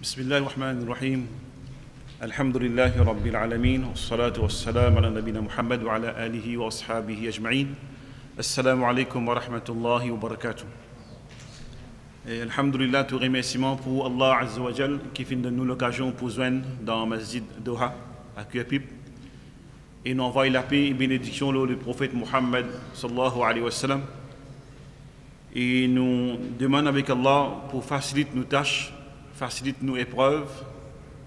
بسم الله الرحمن الرحيم الحمد لله رب العالمين والصلاة والسلام على نبينا محمد وعلى آله وأصحابه أجمعين السلام عليكم ورحمة الله وبركاته. Alhamdulillah, tout remerciement pour Allah Azza wa Jal qui fait de nous l'occasion pour joindre dans Masjid Doha à Kuapip et nous envoie la paix et bénédiction le prophète Muhammad sallallahu alayhi wa sallam et nous demandons avec Allah pour faciliter nos tâches, facilite nos épreuves,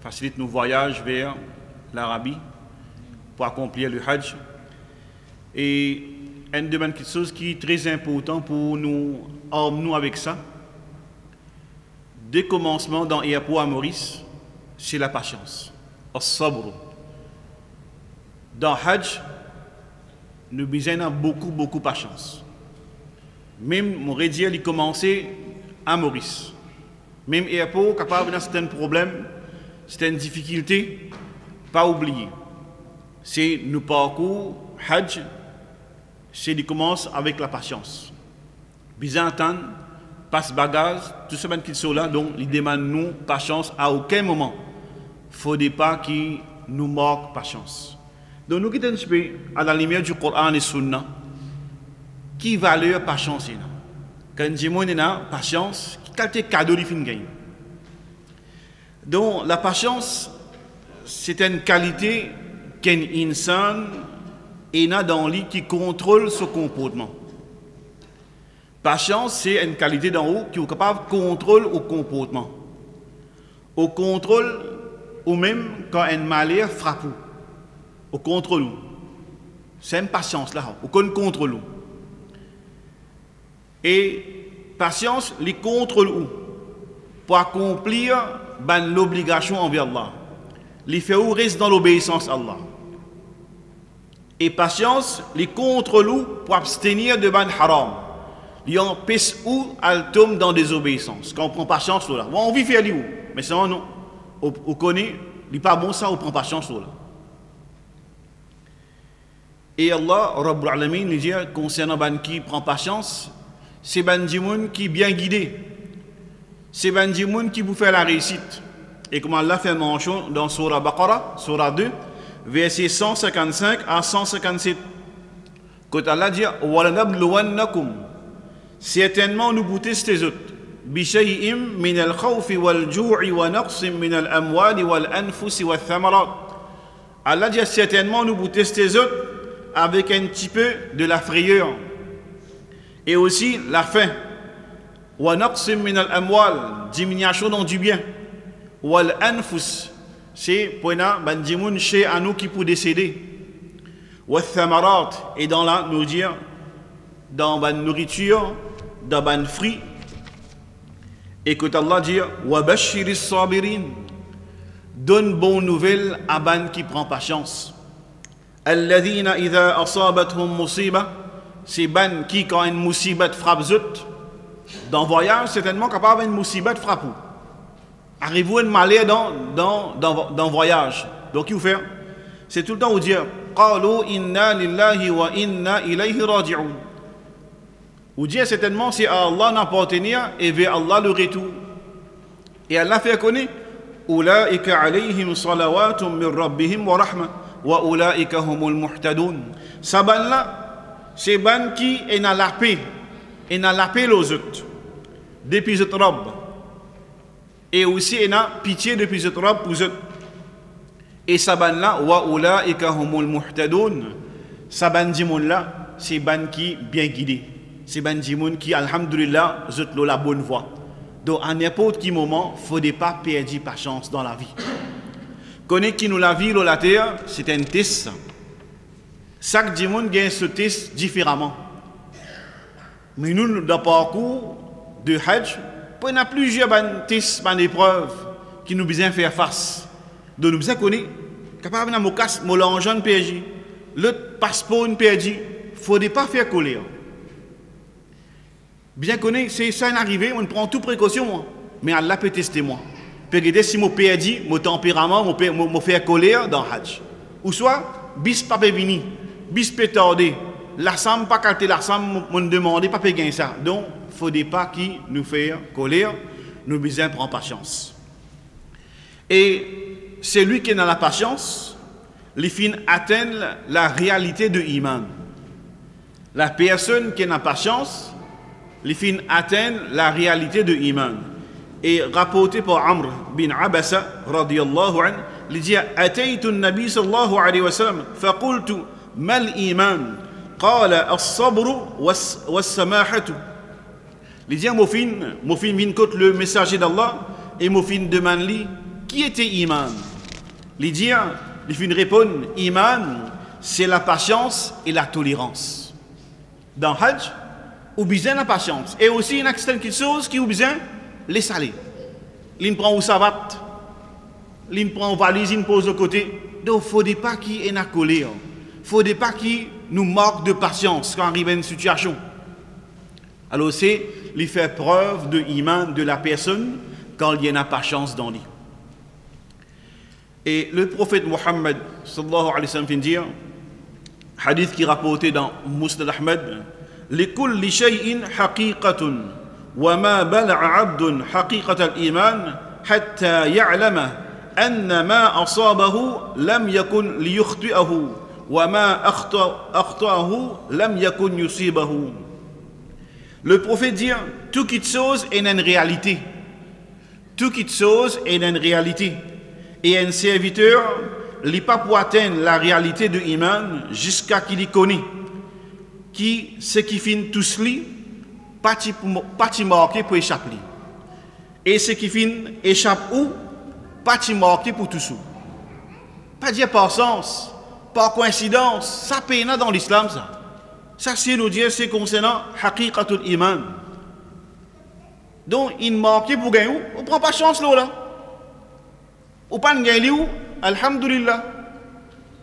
facilite nos voyages vers l'Arabie pour accomplir le Hajj. Et une demande quelque chose qui est très important pour nous armer avec ça. Dès le commencement dans l'aéroport à Maurice, c'est la patience. As-sabr. Dans Hajj, nous avons besoin de beaucoup de patience. Même mon rédier, il commençait à Maurice. Même l'aéroport, capable de certains problèmes, certaines difficultés, pas oublier. C'est nos parcours, Hajj, c'est de commencer avec la patience. Bien entendre, passe bagage, tout ce qui sont là, donc ils demandent nous patience à aucun moment. Il ne faut pas qu'ils nous manquent patience. Donc nous qui sommes à la lumière du Coran et Sunna, qui valeur patience est là? Quand je dis patience, quel cadeau de fin gagne. Donc la patience, c'est une qualité qu'un insan a dans lui qui contrôle son comportement. Patience, c'est une qualité d'en haut qui est capable de contrôler au comportement. Au contrôle, ou même quand un malheur frappe, au contrôle. C'est une patience là, au contrôle. Et patience, les contrôle où pour accomplir l'obligation envers Allah. Les fait où reste dans l'obéissance à Allah. Et patience, les contrôle où pour abstenir de ban haram. Il empêche où elle tombe dans des obéissances. Quand on prend patience là, on vit faire où, mais ça non. On connaît, il n'est pas bon ça, on prend patience là. Et Allah, Rabbul Alamin, il dit concernant ban qui prend patience, c'est ban djimoun qui bien guidé. C'est ban djimoun qui vous fait la réussite. Et comme Allah fait mention dans Surah Baqarah, Surah 2, versets 155 à 157. Quand Allah dit وَلَنَبْلُوَنَّكُمْ certainement nous vous testez autres بِشَيْءٍ مِنَ الْخَوْفِ وَالْجُوعِ وَنَقْصٍ مِنَ الْأَمْوَالِ وَالْأَنفُسِ وَالثَّمَرَاتِ. Allah dit certainement nous vous testez autres avec un petit peu de la frayeur et aussi la faim. وَنَقْصٍ مِنَ الْأَمْوَالِ diminution dans du bien. وَالْأَنفُسِ c'est pour un djimoun chez à nous qui peut décéder. وَالثَّمَرَاتِ et dans la nous dire dans la nourriture, dans les fruits. Et que Allah dit وَبَشِّرِ الصَّابِرِينَ donne bonne nouvelle à ban qui prend patience. الَّذِينَ إِذَا أَصَابَتْهُمْ مُصِيبَةٌ c'est ban qui quand une musibat frappe zut dans le voyage certainement capable une musibat frappe. Arrivez-vous à un malheur dans le voyage. Donc il faut faire c'est tout le temps vous dire قَالُوا إِنَّا لِلَّهِ وَإِنَّا إِلَيْهِ رَاجِعُونَ. Ou dire certainement c'est à Allah d'appartenir et vers Allah le retour. Et Allah fait connaître أُولَٰئِكَ عَلَيْهِمْ صَلَوَاتٌ مِّن رَبِّهِمْ وَرَحْمَةٌ وَأُولَٰئِكَ هُمُ الْمُهْتَدُونَ. Ça ban là, c'est ban qui est dans la paix, et dans la paix aux autres, depuis les autres robes. Et aussi est dans pitié depuis les autres robes pour eux. Et ça ban là, وَأُولَٰئِكَ هُمُ الْمُهْتَدُونَ. Ça ban dimoun là, c'est ban qui bien guidé. C'est ban dimoun qui, alhamdulillah, zut la bonne voie. Donc, à n'importe quel moment, il ne faut pas perdre patience dans la vie. Connaître qui nous la vie, la terre, c'est un test. Chaque dimoun gagne ce test différemment. Mais nous, dans le parcours de Hajj, on a plusieurs tests, épreuves qui nous besoin faire face. Donc, nous besoin connaître, capable de casse, mon l'argent perdu, le passeport perdu, il ne faut pas faire colère. Bien connaître, c'est ça arrivé, on prend toute précaution, mais Allah peut tester moi. Peut regarder si mon perdu, mon tempérament, mon faire colère dans Hajj. Ou soit, bis pas venir, bis peut tarder, la somme pas calter la somme, on demande pas gagner ça. Donc, il ne faut pas qui nous fait colère, nous besoin prendre patience. Et c'est lui qui est dans la patience, les fins atteignent la réalité de l'iman. La personne qui est dans la patience, les fins atteignent la réalité de l'iman. Et rapporté par Amr bin Abasa, radiyallahu anhu, il dit Ataytu an-Nabi sallallahu alayhi wa sallam, faqultu mal iman, qala as-sabru was-samahatu. Il dit Mofin vient contre le messager d'Allah, et Mofin demande lui qui était iman. Il dit il fin répond iman, c'est la patience et la tolérance. Dans Hajj, ou besoin la patience. Et aussi une quelque chose qui ou besoin les salés. Il prend au sabat, il prend valise, il pose de côté. Donc il ne faut pas qu'il y ait une colère. Il ne faut pas qu'il nous manque de patience quand arrive une situation. Alors c'est lui faire preuve de iman de la personne quand il y a une patience dans lui. Et le prophète Mohammed sallallahu alayhi wa sallam vient dire, hadith qui est rapporté dans Musnad Ahmed, لكل شيء حقيقة وما بلع عبد حقيقة الإيمان حتى يعلم أن ما أصابه لم يكن ليخطئه وما أخطأه لم يكن يصيبه. Le prophète dit, toute chose est une réalité. Toute chose est une réalité. Et un serviteur n'est pas pour atteindre la réalité de l'iman jusqu'à qu'il y connaît. Qui, ce qui finit tout cela, pas marqué pour échapper. Et ce qui finit échappe où, pas marqué pour tout ça. Pas dire par sens, par coïncidence, ça peine dans l'islam ça. Ça c'est nous dire, c'est concernant haqiqatul iman. Donc, il marque pour gagner, on ne prend pas chance là. Ou pas gagner où, alhamdulillah.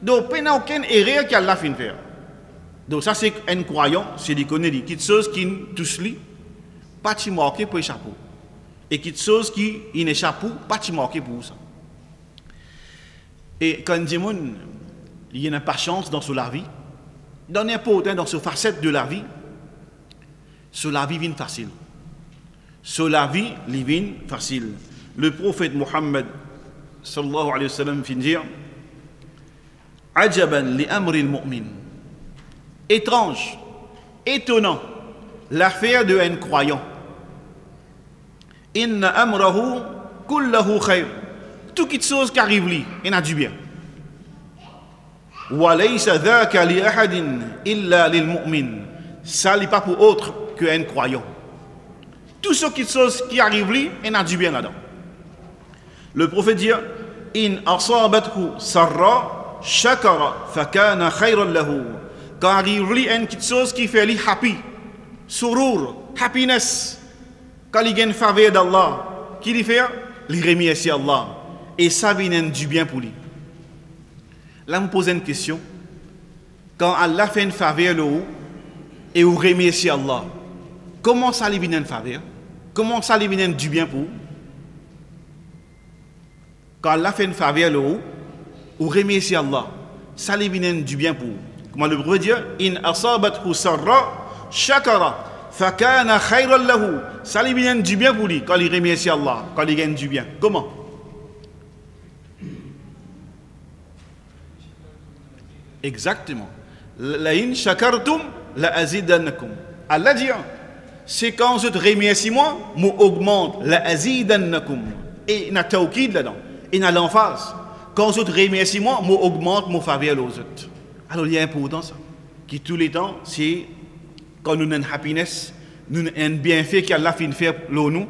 Donc, il n'y a aucune erreur qu'Allah finit faire. Donc ça c'est un croyant, c'est des connaît quelque chose qui touche lui, pas de marqué pour échapper. Et quelque chose qui n'échappe pas de marqué pour ça. Et quand il y a une patience dans la vie, dans n'importe dans cette facette de la vie, sur la vie vient facile. Sur la vie, vient facile. Le prophète Mohammed sallallahu alayhi wa sallam vient dire Ajaban li amri al-mu'min. Étrange, étonnant, l'affaire de un croyant. Inna amrahu kullahu khayr. Toute chose qui arrive lui, il a du bien. Wa laysa dhaka li ahadin illa lil mu'min. Ça n'est pas pour autre qu'un croyant. Tout ce qui arrive lui, il a du bien là-dedans. Le prophète dit in asabathu sarra shakara fakana khayran lahu. Quand arrive une petite chose qui fait lui happy, sourire, happiness, quand il y a une faveur d'Allah, qui lui fait, il remercie Allah. Et ça vient du bien pour lui. Là, je me pose une question. Quand Allah fait une faveur là-haut, et vous remerciez Allah, comment ça lui vient une faveur? Comment ça lui vient du bien pour vous? Quand Allah fait une faveur là-haut, vous remerciez Allah, ça lui vient du bien pour vous. Comment le prophète dit in asabathu sarra shakara fakana khayran lahu. Ça lui vient du bien pour lui quand il remercie Allah, quand il gagne du bien. Comment? Exactement. La in shakartum la azidannakum. Allah dit c'est quand je te remercie moi, m'augmente la azidannakum. Et il y a tawkid là-dedans. Il y a l'emphase. Quand je te remercie moi, m'augmente mon faveur aux autres. Alors il y a important ça, qui tous les temps, c'est quand nous avons une happiness, nous avons un bienfait qu'Allah fait faire pour nous,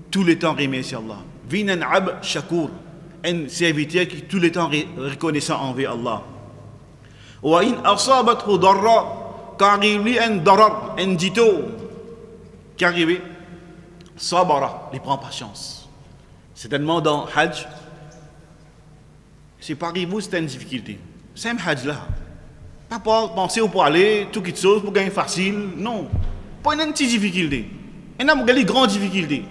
tous les temps remercier Allah. Vin un ab shakur, un serviteur qui tous les temps reconnaissant envers Allah. Wa in asabathu darra, quand arrive un darar, un dito, qui arrive, sabara, il prend patience. Certainement dans Hajj, c'est pas arrivé, c'est une difficulté. C'est un Hajj là. Pas penser pour aller, tout quelque chose, pour gagner facile. Non. Pas une petite difficulté. Il y a une grande difficulté.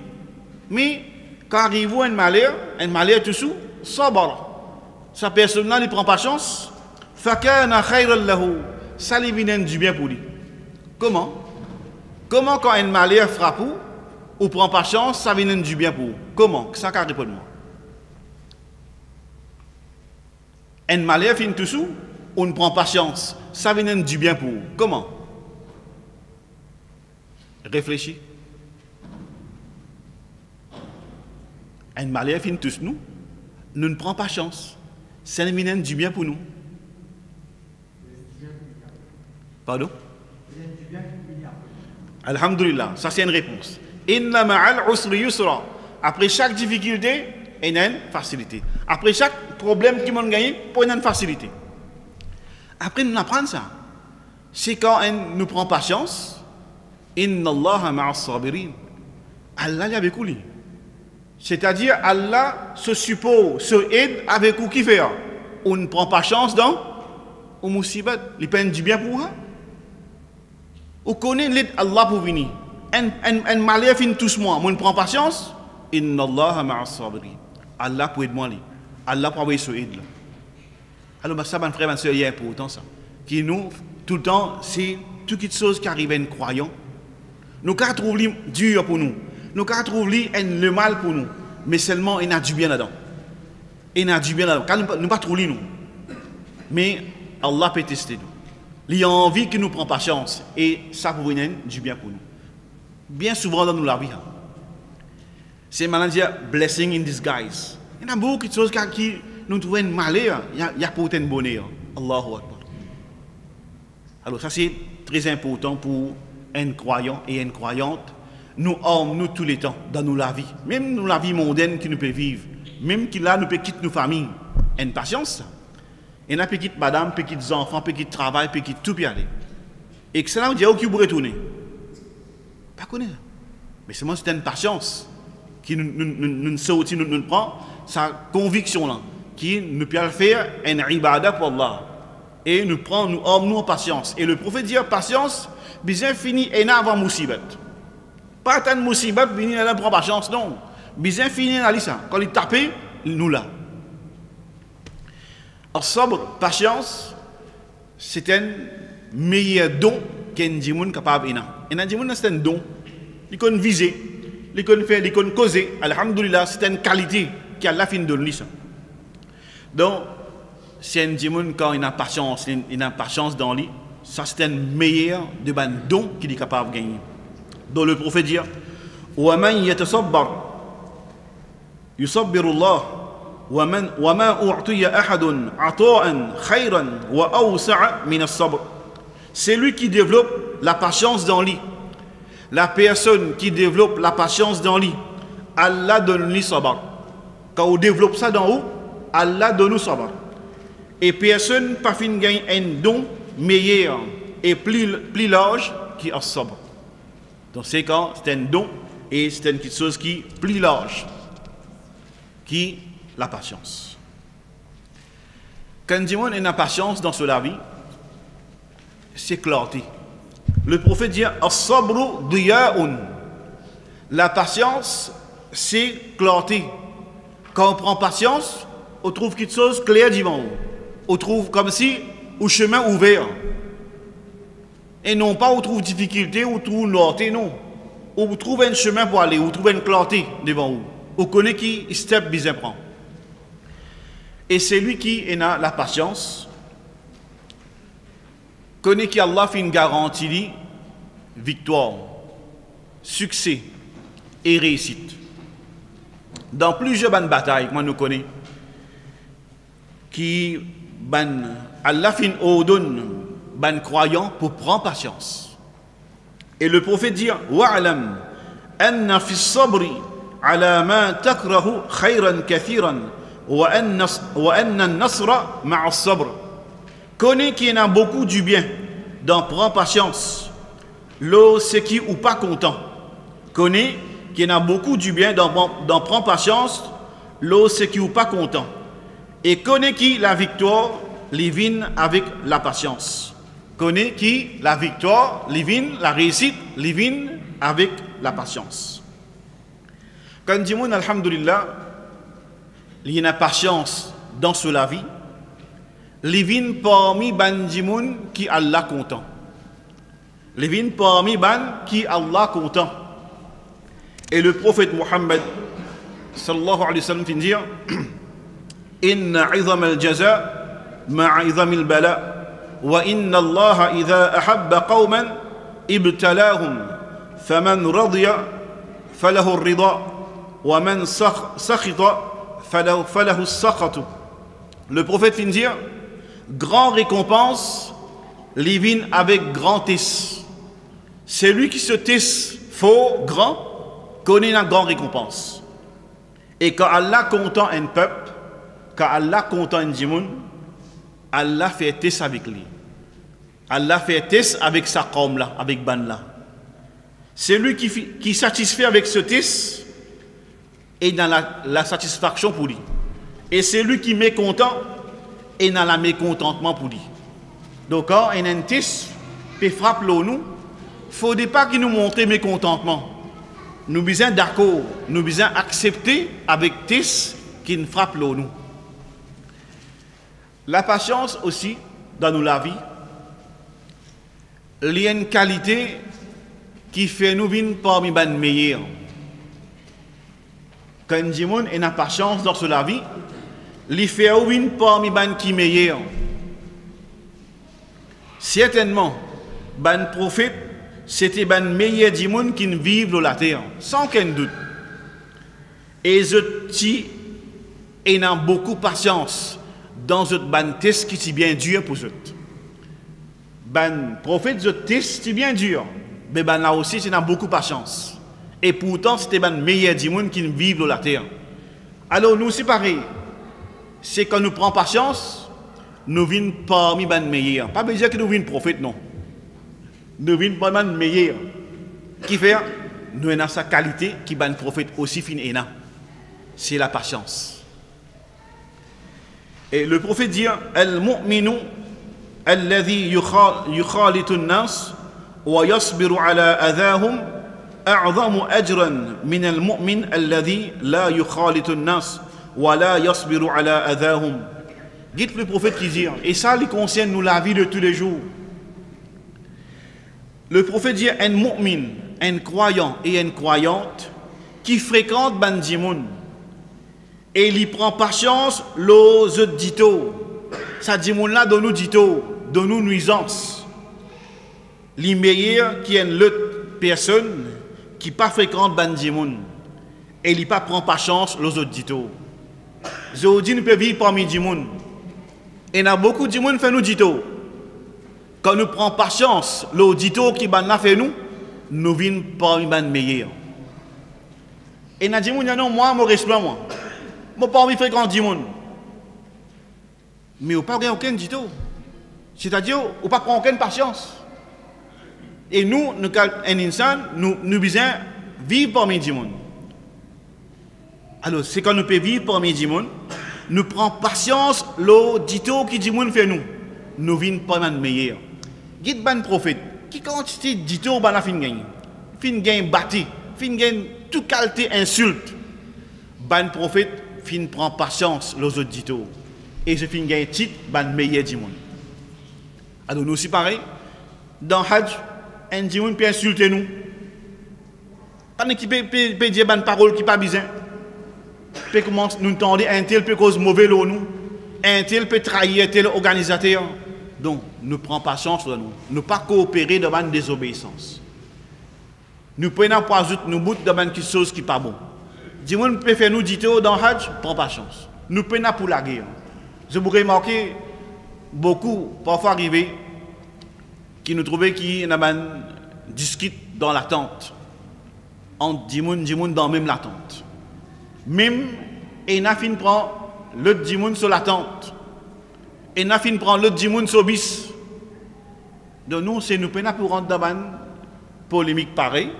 Mais quand arrive un malheur tout sous, sabar. Sa personne-là, il prend patience. Fakana khayran lahu. Ça lui vient du bien pour lui. Comment? Comment quand un malheur frappe ou prend patience, ça vient du bien pour vous? Comment? Ça carré pour moi. Un malheur fin tout sous, on ne prend pas chance. Ça vient du bien pour vous. Comment? Réfléchis. Un malheur fin tous nous ne prend pas chance. Ça vient du bien pour nous. Pardon? Alhamdulillah, ça c'est une réponse. Inna ma'al usri yusra. Après chaque difficulté, il y a une facilité. Après chaque problème qui m'a gagné, il y a une facilité. Après nous apprenons ça. C'est quand on nous prend patience. Inna Allah ma'as sabirin. Allah est avec nous. C'est-à-dire Allah se suppose, se aide avec vous qui fait. On ne prend pas chance dans au musibat. Il peine du bien pour vous. On connaît l'aide Allah pour venir. Un malheur fin tous moi. On ne prend pas chance. Inna Allah ma'as sabirin. Allah pour aider moi. Allah pour avoir ce aide là. Alors ça, mon frère, ma soeur, il y a pour autant ça. Qui nous, tout le temps, c'est toutes les choses qui arrivent à un croyant. Nous ne trouvons pas dur pour nous. Nous ne trouvons pas le mal pour nous. Mais seulement, il y a du bien là-dedans. Il y a du bien là-dedans. Car nous ne pas trouver nous. Mais Allah peut tester nous. Il y a envie qu'il nous prenne patience. Et ça pour venir du bien pour nous. Bien souvent dans la vie. C'est maladie blessing in disguise. Il y a beaucoup de choses qui nous trouvent un malheur. Il y a pour un bonheur. Allahu Akbar. Alors ça c'est très important pour un croyant et une croyante. Nous hommes, nous tous les temps, dans nos la vie. Même dans la vie mondaine que nous pouvons vivre. Même qu'il là, nous pouvons quitter nos familles. Une patience. Et nous pouvons quitter madame, pouvons quitter enfants, pouvons quitter travail, pouvons quitter tout pour y aller. Et que cela, on dit, où vous retourner? Pas connaître. Mais seulement c'est une patience qui nous sortit, nous prend sa conviction là, qui nous peut faire une ibadah pour Allah. Et nous prend, nous hommes, nous en patience. Et le prophète dit, patience, bien fini et n'a avant musibat. Pas tant de musibat, bien n'a prend patience, non. Bien fini dans ça. Quand il tape, nous là. Alors, sobre, patience, c'est un meilleur don qu'un djimoun capable de faire. Et un djimoun, c'est un don. Il peut viser, il peut faire, il peut causer. Alhamdulillah, c'est une qualité qui a la fin de lui. Donc, c'est un djimoun quand il a patience, il a patience dans lui. Ça, c'est un meilleur de ban don qu'il est capable de gagner. Donc, le prophète dit وَمَنْ يَتَصَبَّرْ يُصَبِّرُ اللَّهُ وَمَا أُعْطِيَ أَحَدٌ عَطَاءً خَيْرًا وَأَوْسَعَ مِنَ الصَّبْرِ. C'est lui qui développe la patience dans lui. La personne qui développe la patience dans lui, Allah donne lui sabr. Quand on développe ça dans haut, Allah donne nous sabr. Et personne pas fin gagne un don meilleur et plus large qui a sabr. Donc c'est quand c'est un don et c'est quelque chose qui est plus large qui la patience. Quand on a une patience dans la vie, c'est clarté. Le prophète dit as-sabru diya'un. La patience, c'est clarté. Quand on prend patience, on trouve quelque chose clair devant nous. On trouve comme si au chemin ouvert. Et non pas on trouve difficulté, on trouve clarté, non. On trouve un chemin pour aller, on trouve une clarté devant nous. On connaît qui step bien prend. Et c'est lui qui a la patience, connaît qu'Allah fait une garantie, victoire, succès et réussite. Dans plusieurs batailles, moi nous connaissons, qui Allah fait une ordonne, croyant pour prendre patience. Et le prophète dit wa'lam anna fi as-sabri ala ma takrahu khayran kathiran wa anna an-nasra ma'a as-sabr. Connais qu'il y en a beaucoup du bien dans prendre patience. L'eau c'est qui ou pas content. Connais qu'il y en a beaucoup du bien dans prendre patience. L'eau c'est qui ou pas content. Et connais qui la victoire les vient avec la patience. Connais qui la victoire, les vins, la réussite, les vins avec la patience. Quand on dit, alhamdulillah, il y a une patience dans la vie, les vins parmi ban qui Allah content. Les vins parmi ban qui Allah content. Et le prophète Muhammad, sallallahu alayhi wa sallam, dit, inna izam al-jaza مع عظم البلاء وإن الله إذا أحب قوما ابتلاهم فمن رضي فله الرضا ومن سخط فله السخط. Le prophète vient dire, grand récompense, les vient avec grand tis. Celui qui se tis faux, grand, connaît une grande récompense. Et quand Allah content un peuple, quand Allah content un djimoun, Allah fait tis avec lui. Allah fait tis avec sa qawm là, avec ban là. Celui qui satisfait avec ce tis est dans la satisfaction pour lui. Et celui qui est mécontent est dans le mécontentement pour lui. Donc quand un tis peut frapper nous, il ne faut pas qu'il nous montre mécontentement. Nous sommes d'accord, nous sommes accepter avec tis qui nous frappe nous. La patience aussi, dans la vie, il y a une qualité qui fait nous venir parmi les meilleurs. Quand nous avons une patience dans la vie, il fait nous venir parmi les qui meilleurs. Certainement, les prophètes, c'était les meilleurs gens qui vivent sur la terre, sans aucun doute. Et je et ont beaucoup de patience dans ce test qui est bien dur pour eux. Les prophètes, ce test est bien dur, mais là aussi, c'est beaucoup de patience. Et pourtant, c'était les meilleurs gens qui vivent sur la terre. Alors, nous, c'est pareil. C'est quand nous prenons patience, nous venons parmi les meilleurs. Pas besoin que nous venions prophètes, non. Nous venons parmi les meilleurs. Qui fait, nous avons sa qualité qui est prophète aussi fin et c'est la patience. Et le prophète dit, Al-mu'minu alladhi yukhalitu an-nas wa yasbiru ala adahum a'zamu ajran min al-mu'min alladhi la yukhalitu an-nas wa la yasbiru ala adahum. Dites le prophète qui dit, et ça lui concerne nous la vie de tous les jours. Le prophète dit, un mu'min, un croyant et une croyante qui fréquente ban djimoun et il prend patience l'os dito. Ça djimoun là donne nous dito, donne nous nuisance. Les meilleurs qui est l'autre personne qui pas fréquente ban djimoun et il pas prend patience l'os dito. Aujourd'hui nous peut vivre parmi djimoun. Et il y a beaucoup de gens qui font nous dito. Quand nous prenons patience, l'audito qui ban fait nous venons parmi les meilleurs. Et il y a des gens qui disent non, moi, je respecte moi. Je ne peux pas fréquenter des gens. Mais vous n'avez pas aucun dito. C'est-à-dire, vous n'avez pas aucune patience. Et nous, un insan, nous devons vivre parmi les gens. Alors, c'est quand nous pouvons vivre parmi les gens, nous prenons patience, l'audito qui dit fait nous. Nous venons parmi les meilleurs. Guide ban prophète, qui quantité dito ban la fin gagne. Fin gagne bâti, fin gagne toute qualité insulte. Ban prophète fin prend patience les autres dito. Et je fin gagne titre ban meilleur du monde. Alors nous aussi pareil, dans Hajj, un djimoun peut insulter nous. Pas qui peut dire ban parole qui pas besoin. Peut commencer nous entendre un tel peut cause mauvais l'eau nous. Un tel peut trahir tel organisateur. Donc, nous prenons patience sur nous. Nous ne pas coopérer devant une désobéissance. Nous prenons pas juste nous bout devant quelque chose qui n'est pas bon. Dis-moi, peut faire nous dire dans le Hajj, prends patience. Nous prenons pour la guerre. Je vous remarquer beaucoup, parfois arrivé, qui nous trouvaient qui discutent dans la tente. Entre Dimoun dans même la tente. Même, et Nafin prend l'autre Dimoun sur la tente. Et Nafin prend l'autre djimoun sur bis. Donc nous, c'est nous prenons pour rentrer dans une polémique pareille.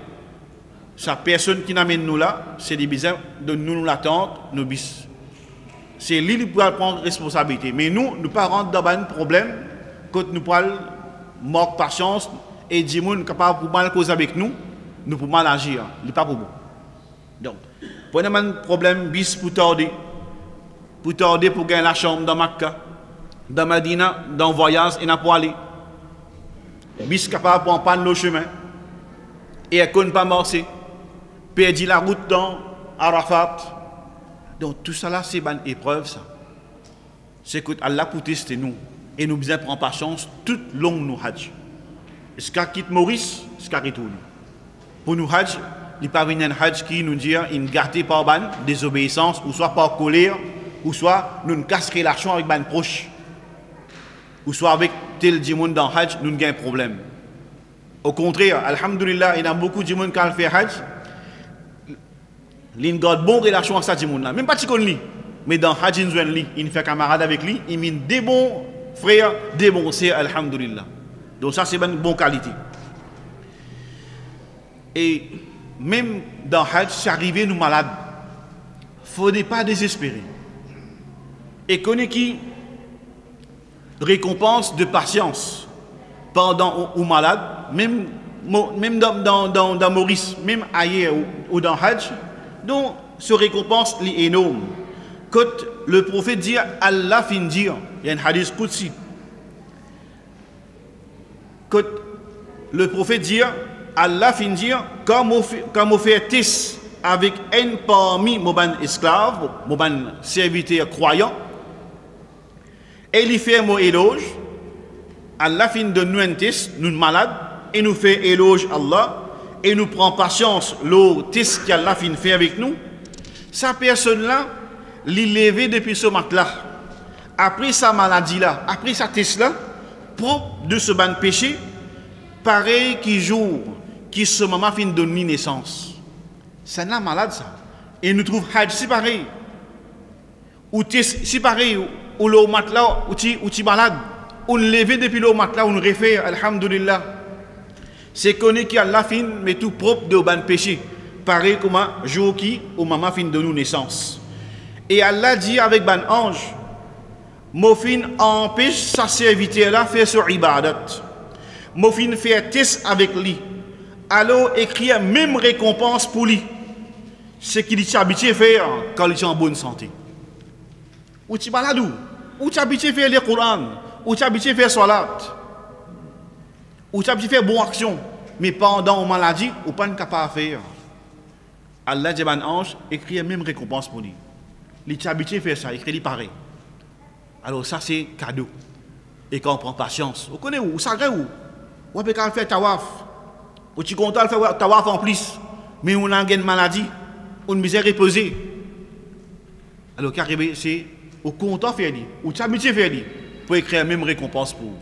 Sa personne qui n'amène nous là, c'est des bizarres de nous l'attente, nous bis. C'est lui qui pourra prendre responsabilité. Mais nous ne pas rentrer dans un problème quand nous pourrons manquer patience et djimoun capable pour mal causer avec nous, nous pouvons mal agir. Il n'est pas pour vous. Donc, prenez un problème bis pour tarder pour gagner la chambre dans Makka. Dans Medina, dans le voyage, il n'a pas aller. Bis capable pour prendre le chemin. Et elle ne peut pas marcher. Perdu la route dans Arafat. Donc tout ça là, c'est une épreuve ça. c'est que Allah pour tester nous. Et nous bien prendre patience tout long nous hajj. Est-ce qu'il quitte Maurice, est-ce qu'il retourne. Pour nous hajj, il n'y a pas un hajj qui nous dit une gâté par ban, désobéissance, ou soit par colère, ou soit nous casser relation avec ban proche. Ou soit avec tel djimoun dans hajj, nous avons un problème. Au contraire, alhamdulillah, il y a beaucoup de djimoun qui ont fait hajj, ils ont une bonne relation avec ça djimoun là. Même pas si on lit. Mais dans hajj, il fait camarade avec lui, il met des bons frères, des bons sœurs, alhamdulillah. Donc ça, c'est une bonne qualité. Et même dans hajj, si arrivé nous malades, il ne faut pas désespérer. Et connaît qui récompense de patience pendant ou malade, même dans Maurice, même ailleurs ou dans hajj, donc ce récompense est énorme. Quand le prophète dit Allah fin dire, il y a un hadith Qudsi. Quand le prophète dit Allah fin dire, comme on fait test avec un parmi mon esclave, mon serviteur croyant, et il fait mon éloge, Allah fin de nous un test, nous malades, et nous fait éloge Allah, et nous prend patience le test qu'Allah fin fait avec nous, sa personne-là, l'élever depuis ce matelas. Après sa maladie-là, après sa test-là, propre de ce ban péché, pareil qui jour, qui ce maman fin de naissance. C'est un malade ça. Et nous trouvons hajj si pareil. Ou test si pareil, ou le matelas, ou tu malade. On lever depuis le matelas, on réfère, alhamdulillah. C'est connu qu'Allah fin, mais tout propre de ban péché. Pareil comme un jour qui, ou maman fin de nous naissance. Et Allah dit avec ban ange, Mofin empêche sa serviteur-là faire son ibadat. Mofin fait test avec lui. Alors écrit la même récompense pour lui. Ce qu'il est habitué à faire quand il est en bonne santé. Ou tu balades ou tu es habitué à faire le Coran, ou tu es habitué à faire salat, ou tu es habitué à faire bonne action, mais pendant une maladie, ou pas capable de faire. Allah dit ban ange écrit la même récompense pour lui. Il est habitué à faire ça, écrit pareil. Alors ça c'est cadeau. Et quand on prend patience, vous connaissez où? Vous savez où? On peut faire tawaf. Ou tu es content de faire tawaf en plus. Mais on a une maladie, on a misère reposée. Alors qu'arriver, c'est au content de faire lui. Ou tu es habitué à faire lui. Pour écrire la même récompense pour vous.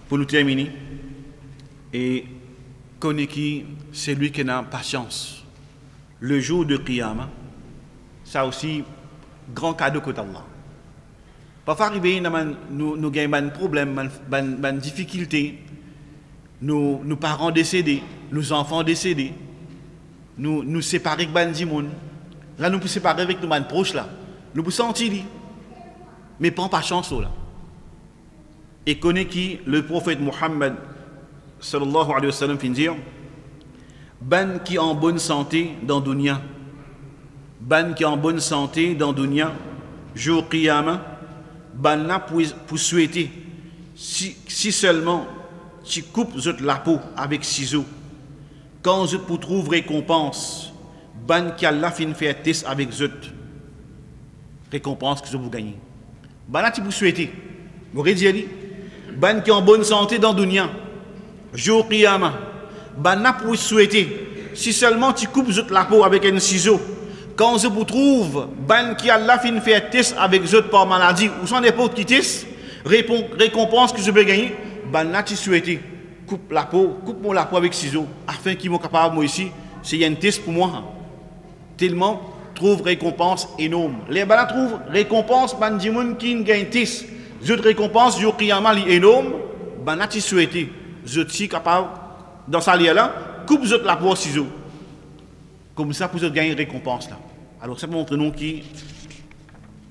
Pour nous terminer. Et connaît qui, c'est lui qui a patience. Le jour de Qiyamah, ça aussi, grand cadeau que Allah. Parfois, arriver, nous avons un problème, une difficulté. Nos parents décédés, nos enfants décédés, nous séparer avec les gens. Là, nous pouvons séparer avec nos proches. Là. Nous pouvons sentir. Mais prends pas chance. Là. Et connaît qui, le prophète Muhammad, sallallahu alayhi wa sallam, fin dire, ban qui en bonne santé dans dunya, ban qui en bonne santé dans dunya, jour qiyamah, ban là pour souhaiter, si seulement tu coupes la peau avec ciseaux, quand je pour trouver récompense, ban qui Allah fin faire test avec zut, récompense que je vous gagnez. Ban là tu pour souhaiter, vous dit, ban qui en bonne santé dans dunya, jour qiyamah, ban pour souhaiter, si seulement tu coupes la peau avec un ciseau, quand je vous trouve, ban qui Allah fin faire test avec eux par maladie, ou sans n'importe qui test, récompense que je vais gagner, ban tu souhaites, coupe la peau avec ciseau, afin qu'ils soient capables, moi ici, c'est un test pour moi. Tellement, trouve récompense énorme. Les ban trouvent récompense, ban dimoun qui gagne test, je récompense, je qiyamah énorme, ban tu souhaites, je suis capable, dans sa là, coupe la peau au ciseau. Comme ça, pour gagner une récompense là. Alors, ça montre nous qui,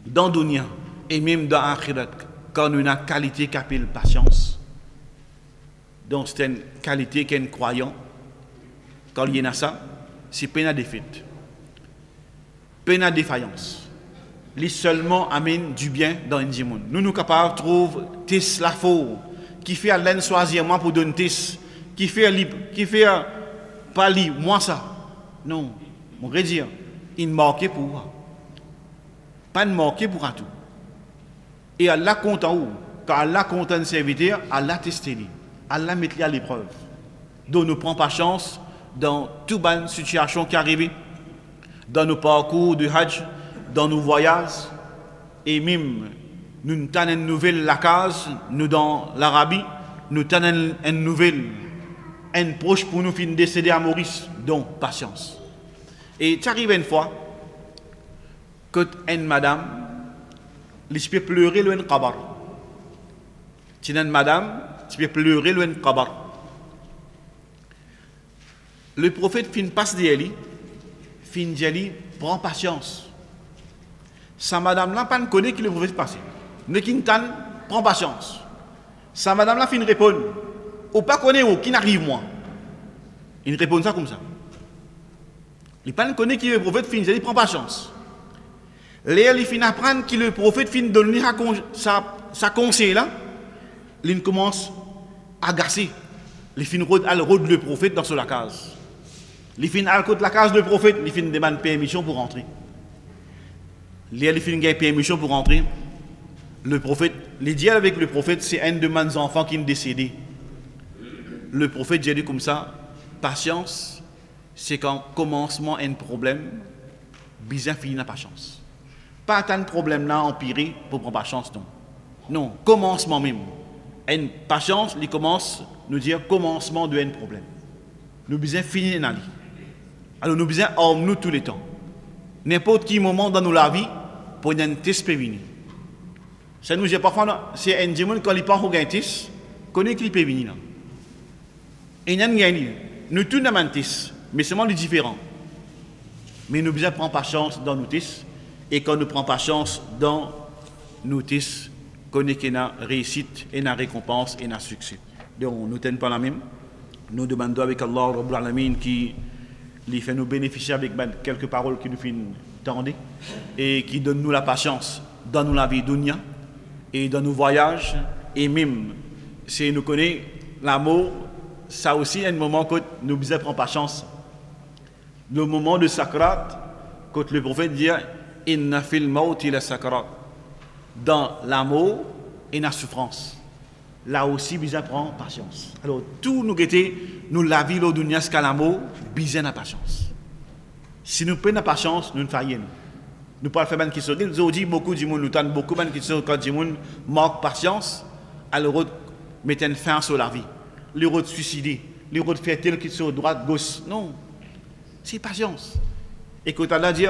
dans le dunya et même dans l'akhirat, quand on a une qualité qui appelle patience, donc c'est une qualité qu'un croyant, quand il y a ça, c'est peine à défaite, peine à défaillance. Il seulement amène du bien dans un monde. Nous sommes capables de trouver tes la faux, qui fait l'un choisirement pour donner tes, qui fait pas li, moi ça. Non, on va dire, il marque pour pas de manquer pour un tout. Et Allah compte en haut. Quand Allah compte un serviteur, Allah teste lui. Allah met lui à l'épreuve. Donc ne prend pas chance dans toute bonne situation qui arrive, dans nos parcours de Hajj, dans nos voyages, et même nous avons une nouvelle la case, nous dans l'Arabie, nous avons une nouvelle, un proche pour nous finir décéder à Maurice, donc patience. Et tu arrives une fois que une madame, elle peut pleurer loin de Kabar. Tu as une madame, tu peux pleurer loin de Kabar. Le prophète fin passe d'elle, fin d'elle, prend patience. Sa madame là, pas ne connaît qui le prophète passe. Ne quintan, prend patience. Sa madame là, fin répond, ou pas connaît où, qui n'arrive moi. Il répond ça comme ça. Il pas ne connaît qui le prophète fin d'elle, prend patience. Léa, il fin apprendre que le prophète fin donner sa conseil là, il commence à agacer. Il fin rôde le prophète dans la case. Il fin à côté de la case du prophète, il fin demande permission pour rentrer. Il fin gagne permission pour rentrer. Le prophète, les dialogues avec le prophète, c'est un de mes enfants qui est décédé. Le prophète dit comme ça, patience, c'est quand commencement un problème, bizarre finit n'a pas chance. Pas tant problème là empiré pour prendre pas chance non. Non, commencement même. Une patience, il commence nous dire commencement de un problème. Nous besoin finir dans lui. Alors nous besoin homme nous tous les temps. N'importe quel moment dans la vie pour un test venir. Ça nous dit parfois c'est un démon quand il part au test, connaît qu'il peut venir. Et n'y a gagné. Nous tous n'avons un test, mais seulement les différents. Mais nous besoin prendre patience dans nos tests et quand nous prenons patience dans nos tests, connaît qu'il y a réussite et une récompense et un succès. Donc nous ne tenons pas la même. Nous demandons avec Allah Rabbul Alamin qui lui fait nous bénéficier avec quelques paroles qui nous font tendre et qui donne nous la patience dans la vie dunya et dans nos voyages et même si nous connaissons l'amour, ça aussi un moment que nous besoin prendre patience. Le moment de sakrat, quand le prophète dit inna fil mawti la sakrat, dans l'amour et la souffrance. Là aussi, besoin prendre patience. Alors, tout nous guetter, nous la vie, le dunya, jusqu'à l'amour, besoin de patience. Si nous prenons patience, nous ne faisons rien. Nous pouvons faire des questions. Nous dit beaucoup du monde, nous avons beaucoup de questions quand du monde manque patience, alors mettre une fin sur la vie. Les autres suicider, les autres faire tel qu'ils sont droite, gauche. Non, c'est patience. Et quand Allah dit,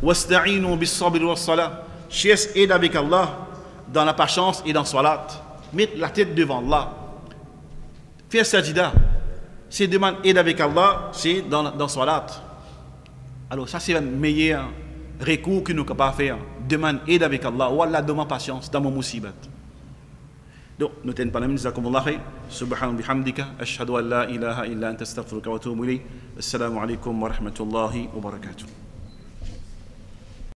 wasta'inu bis sabr was salat, cherche aide avec Allah dans la patience et dans la salat. Mettre la tête devant Allah. Faire sajida. C'est demander aide avec Allah, c'est dans salat. Alors ça c'est le meilleur recours que nous sommes capables de faire. Demande aide avec Allah. Ou Allah demande patience dans mon musibat. Donc nous tenons pas la même jazakumullah khair. Subhanahu bihamdika. Ashhadu an la ilaha illa anta astaghfiruka wa atubu ilayk. Assalamu alaikum wa rahmatullahi wa barakatuh.